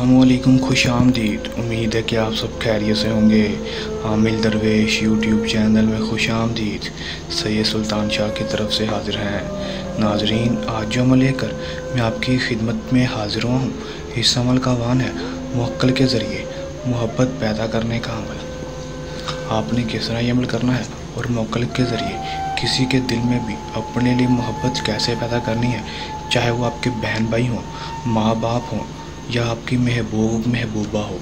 अस्सलामुअलैकुम, खुश आमदीद। उम्मीद है कि आप सब खैरियत से होंगे। आमिल दरवेश यूट्यूब चैनल में खुश आमदीद। सैयद सुल्तान शाह की तरफ से हाजिर हैं। नाजरीन, आज जो अमल लेकर मैं आपकी खिदमत में हाजिर हुआ हूँ, इस अमल का वान है मुवक्किल के ज़रिए मोहब्बत पैदा करने का अमल। आपने किस तरह ये अमल करना है और मुवक्किल के ज़रिए किसी के दिल में भी अपने लिए मोहब्बत कैसे पैदा करनी है, चाहे वो आपके बहन भाई हों, माँ बाप हों या आपकी महबूबा हो।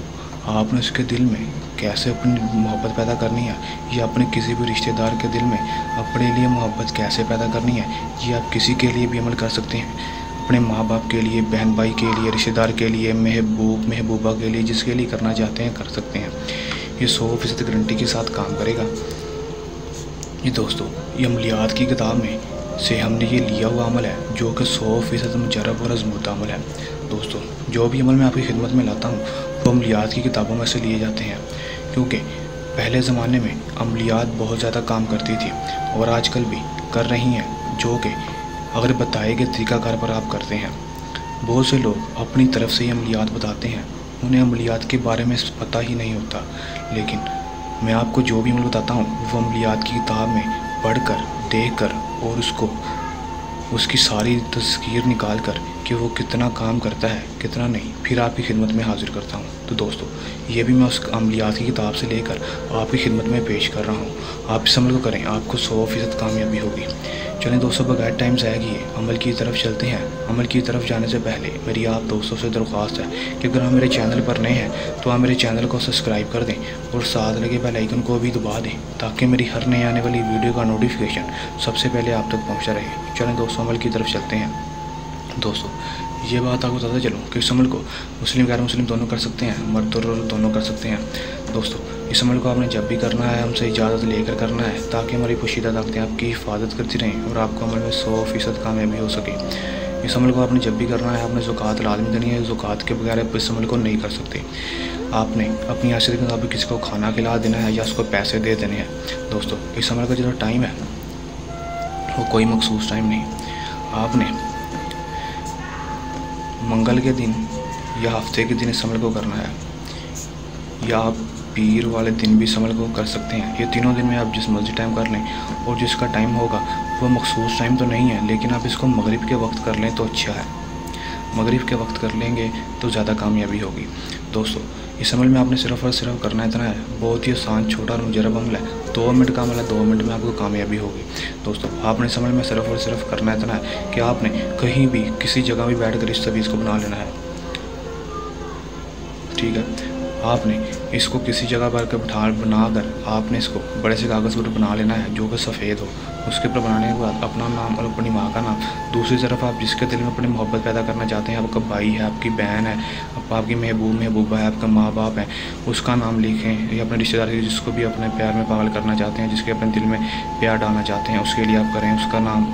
आपने उसके दिल में कैसे अपनी मोहब्बत पैदा करनी है, या अपने किसी भी रिश्तेदार के दिल में अपने लिए मोहब्बत कैसे पैदा करनी है, ये आप किसी के लिए भी अमल कर सकते हैं। अपने माँ बाप के लिए, बहन भाई के लिए, रिश्तेदार के लिए, महबूबा के लिए, जिसके लिए करना चाहते हैं कर सकते हैं। ये 100% गारंटी के साथ काम करेगा। ये दोस्तों, ये अमलियात की किताब में से हमने ये लिया हुआ अमल है, जो कि 100% मुजर्रब और आज़मूदा अमल है। दोस्तों, जो भी अमल मैं आपकी खिदमत में लाता हूँ वो अमलियात की किताबों में से लिए जाते हैं, क्योंकि पहले ज़माने में अमलियात बहुत ज़्यादा काम करती थी और आजकल भी कर रही हैं, जो कि अगर बताए गए तरीक़ाकार पर आप करते हैं। बहुत से लोग अपनी तरफ से ये अमलियात बताते हैं, उन्हें अमलियात के बारे में पता ही नहीं होता। लेकिन मैं आपको जो भी अमल बताता हूँ वो अमलियात की किताब में पढ़कर, देखकर और उसकी सारी तस्कीर निकाल कर कि वो कितना काम करता है कितना नहीं, फिर आपकी खिदमत में हाजिर करता हूँ। तो दोस्तों, ये भी मैं उस अमलियात की किताब से लेकर आपकी खिदमत में पेश कर रहा हूँ। आप इस अमल को करें, आपको 100% कामयाबी होगी। चलें दोस्तों, बगैर टाइम ज़ाया किए अमल की तरफ चलते हैं। अमल की तरफ जाने से पहले मेरी आप दोस्तों से दरख्वास्त है कि अगर आप मेरे चैनल पर नए हैं तो आप मेरे चैनल को सब्सक्राइब कर दें और साथ लगे बेल आइकन को भी दबा दें, ताकि मेरी हर नई आने वाली वीडियो का नोटिफिकेशन सबसे पहले आप तक पहुँचता रहे। चलें दोस्तों, अमल की तरफ चलते हैं। दोस्तों, ये बात आपको बताते चलूँ कि इस अमल को मुस्लिम गैर मुस्लिम दोनों कर सकते हैं, मर्द और औरत दोनों कर सकते हैं। दोस्तों, इस अमल को आपने जब भी करना है हमसे इजाज़त लेकर करना है, ताकि हमारी पोशीदा ताकतें आपकी हिफाजत करती रहें और आपको अमल में 100% कामयाबी हो सके। इस अमल को आपने जब भी करना है, आपने ज़कात लाज़मी देनी है। ज़कात के बगैर आप इस अमल को नहीं कर सकते। आपने अपनी हैसियत के मुताबिक किसी को खाना खिला देना है या उसको पैसे दे देने हैं। दोस्तों, इस अमल का जो टाइम है वो कोई मखसूस टाइम नहीं। आपने मंगल के दिन या हफ्ते के दिन इस अमल को करना है, या आप पीर वाले दिन भी इस अमल को कर सकते हैं। ये तीनों दिन में आप जिस मर्जी टाइम कर लें, और जिसका टाइम होगा वो मखसूस टाइम तो नहीं है, लेकिन आप इसको मगरिब के वक्त कर लें तो अच्छा है। मगरिब के वक्त कर लेंगे तो ज़्यादा कामयाबी होगी। दोस्तों, इस अमल में आपने सिर्फ़ और सिर्फ करना इतना है, बहुत ही आसान, छोटा और मुजर्रब अमल है। 2 मिनट का अमल है, 2 मिनट में आपको कामयाबी होगी। दोस्तों, आपने इस अमल में सिर्फ़ और सिर्फ करना इतना है कि आपने कहीं भी किसी जगह भी बैठ कर इस तवीज़ को बना लेना है। ठीक है, आपने इसको किसी जगह पर बनाकर आपने इसको बड़े से कागज़ पर बना लेना है, जो कि सफ़ेद हो। उसके ऊपर बनाने के बाद अपना नाम और अपनी माँ का नाम, दूसरी तरफ आप जिसके दिल में अपनी मोहब्बत पैदा करना चाहते हैं, आपका भाई है, आपकी बहन है, आपकी महबूबा है, आपका माँ बाप है, उसका नाम लिखें। या अपने रिश्तेदार जिसको भी अपने प्यार में पागल करना चाहते हैं, जिसके अपने दिल में प्यार डालना चाहते हैं, उसके लिए आप करें। उसका नाम,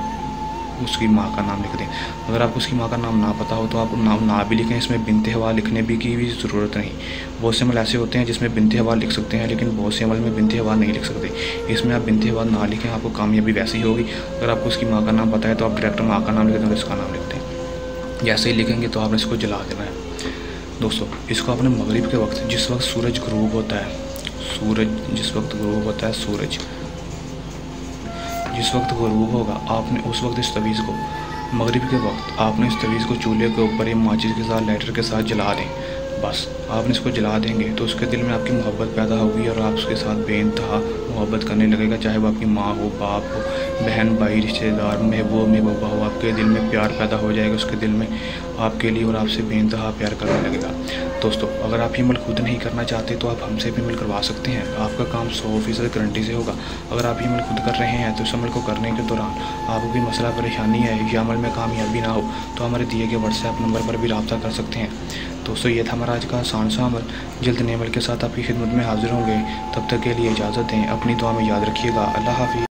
उसकी माँ का नाम लिख दें। अगर आपको उसकी माँ का नाम ना पता हो तो आप नाम ना भी लिखें, इसमें बिनते हवा लिखने की भी ज़रूरत नहीं। बहुत से अमल ऐसे होते हैं जिसमें बिनते हवा लिख सकते हैं, लेकिन बहुत से अमल में बिनते हवा नहीं लिख सकते। इसमें आप बिनते हवा ना लिखें, आपको कामयाबी वैसी ही होगी। अगर आपको उसकी माँ का नाम पता है तो आप डायरेक्ट माँ का नाम लिख दें और इसका नाम लिख दें। जैसे ही लिखेंगे तो आपने इसको जला देना है। दोस्तों, इसको आपने मगरिब के वक्त, जिस वक्त सूरज ग़रूब होता है, जिस वक्त ग़रूब होता है सूरज, जिस वक्त ग़रूब होगा, आपने उस वक्त इस तवीज़ को, मगरिब के वक्त आपने इस तवीज़ को चूल्हे के ऊपर या माचिस के साथ, लाइटर के साथ जला दें। बस आपने इसको जला देंगे तो उसके दिल में आपकी मोहब्बत पैदा होगी और आप उसके साथ बेइंतहा मोहब्बत करने लगेगा। चाहे वो आपकी माँ हो, बाप हो, बहन भाई, रिश्तेदार, महबूबा हो, आपके दिल में प्यार पैदा हो जाएगा उसके दिल में आपके लिए, और आपसे बेइंतहा प्यार करने लगेगा। दोस्तों, अगर आप ये अमल खुद नहीं करना चाहते तो आप हमसे भी अमल करवा सकते हैं। आपका काम 100% गारंटी से होगा। अगर आप ये अमल खुद कर रहे हैं तो इस अमल को करने के दौरान आपको कोई मसला परेशानी है या अमल में कामयाबी ना हो तो हमारे दिए गए व्हाट्सएप नंबर पर भी रब्ता कर सकते हैं। दोस्तों, ये था हमारा आज का आसान सा अमल। जल्द नए अमल के साथ आपकी खिदमत में हाजिर होंगे। तब तक के लिए इजाज़त दें। अपनी दुआ में याद रखिएगा। अल्लाह हाफ़िज़।